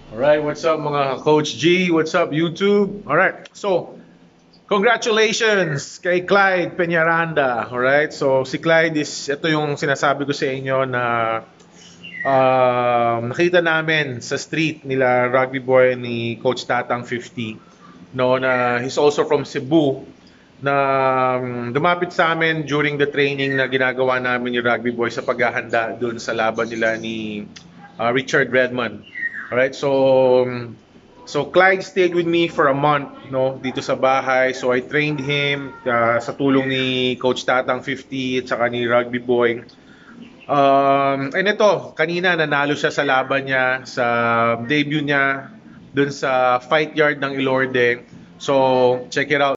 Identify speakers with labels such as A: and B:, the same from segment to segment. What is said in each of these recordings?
A: Alright, what's up mga Coach G? What's up YouTube? Alright, so congratulations kay Clyde Peñaranda. Alright, so si Clyde ito yung sinasabi ko sa inyo na nakita namin sa street nila Rugby Boy ni Coach Tatang 50. No, na he's also from Cebu na dumapit sa amin during the training na ginagawa namin ni Rugby Boy sa paghahanda doon sa laban nila ni Richard Redmond. Alright, so Clyde stayed with me for a month, no, dito sa bahay. So I trained him sa tulong ni Coach Tatang 50 at saka ni Rugby Boy. And ito, kanina nanalo siya sa laban niya, sa debut niya dun sa Fight Yard ng Ilorde. So check it out.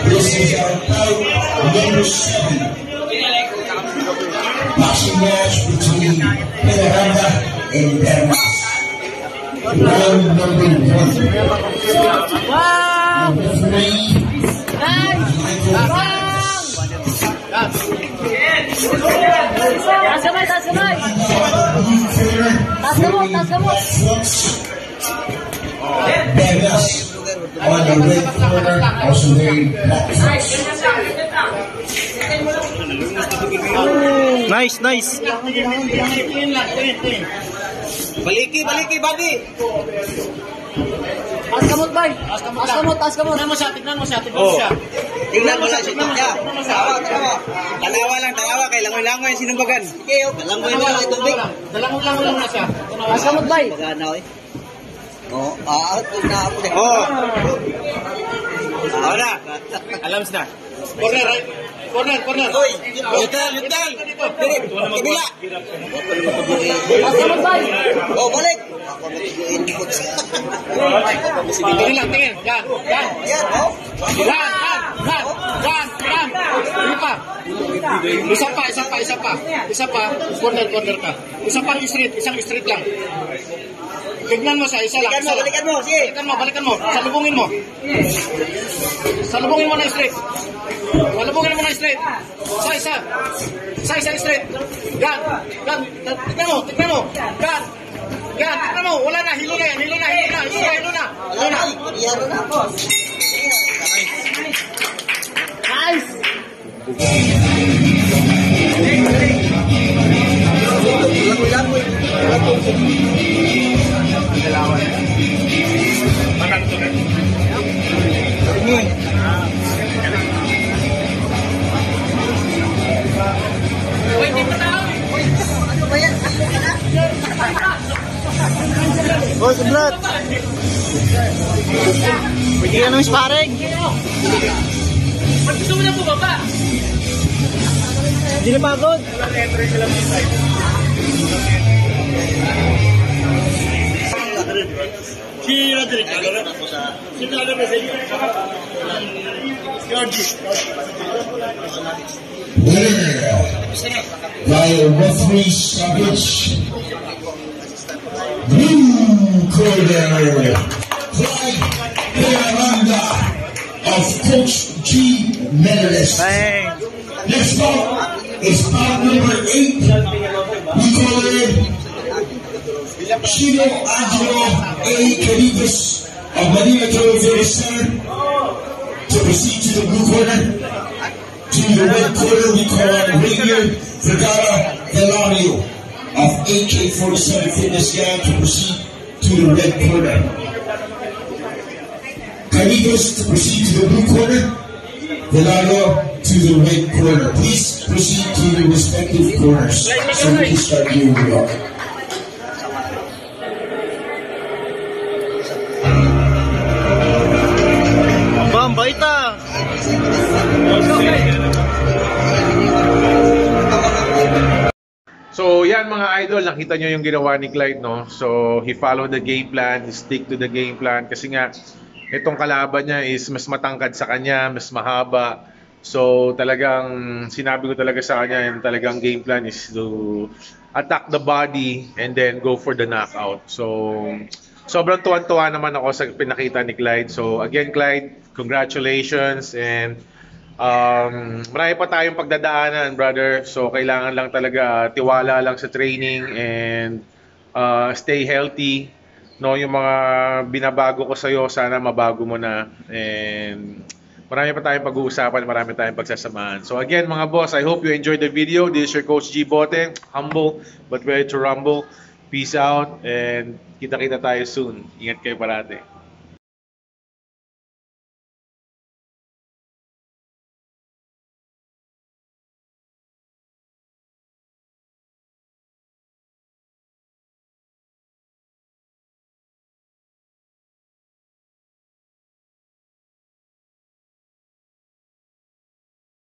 B: This is our bout number 7. Boxing match between Peñaranda and Bermas. Round number 1. Number 3. Bermas on the red corner, also wearing black trunks.
C: Nice, nice.
D: Baliki, baliki, buddy.
C: Taas kamot, bay. Taas kamot, taas kamot. Tignan mo siya, tignan mo siya, tignan mo siya.
D: Tingnan mo sa siya. Talawa lang, talawa. Kay langoy-langoy yung sinumbagan. Sige, langoy na lang tubig.
C: Dalangoy lang na siya. Taas kamot, bay.
D: Magana, oy. Oo, na ako din. Oo. Ako na. Alam na.
C: Corner, right? Corner.
D: Oy, yutal. Kabila.
C: Taas kamot, bay.
D: Oh, balik. Ako matiguin ko.
C: Tingin lang, tingin. Yan.
D: Yan, oh.
C: Yan. Isa pa. Corner ka. Isa pang straight, isang straight lang. Tignan mo siya, isa lang.
D: Balikan mo, sige.
C: Balikan mo. Salubungin mo na straight. Isa straight. Yan. Tignan mo. Yan. Tignan mo. Wala na, hilo na yan. Hilo na.
D: Yan na ako.
C: Nice.
D: Boy, kumlat. Pwede ka nang sparring.
C: Ba't gusto mo na bumaba?
D: Hindi na pagod.
B: Winner by referee stoppage. Blue corner, Clyde Miranda of Coach G medalist. Next up is bout number 8. We call it Chino Angelo A. Canivas of Manila Television Center to proceed to the blue corner. To the red corner, we call on Rainier Vergara Velario of AK-47 Fitness Gang to proceed to the red corner. Canivas to proceed to the blue corner. Velario to the red corner. Please proceed to the respective corners so we can start doing the work.
D: Baita.
A: So yan mga idol, nakita nyo yung ginawa ni Clyde, no? So he followed the game plan, he stick to the game plan kasi nga itong kalaban niya is mas matangkad sa kanya, mas mahaba. So talagang sinabi ko talaga sa kanya yung talagang game plan is to attack the body and then go for the knockout. So sobrang tuwan-tuwa naman ako sa pinakita ni Clyde. So again Clyde, congratulations and marami pa tayong pagdadaanan, brother. So kailangan lang talaga tiwala lang sa training and stay healthy. No, yung mga binabago ko sa iyo, sana mabago mo na. And marami pa tayong pag-uusapan, marami tayong pagsasamahan. So again, mga boss, I hope you enjoyed the video. This is your Coach G Bote, humble but ready to rumble. Peace out and kita-kita tayo soon. Ingat kayo parate.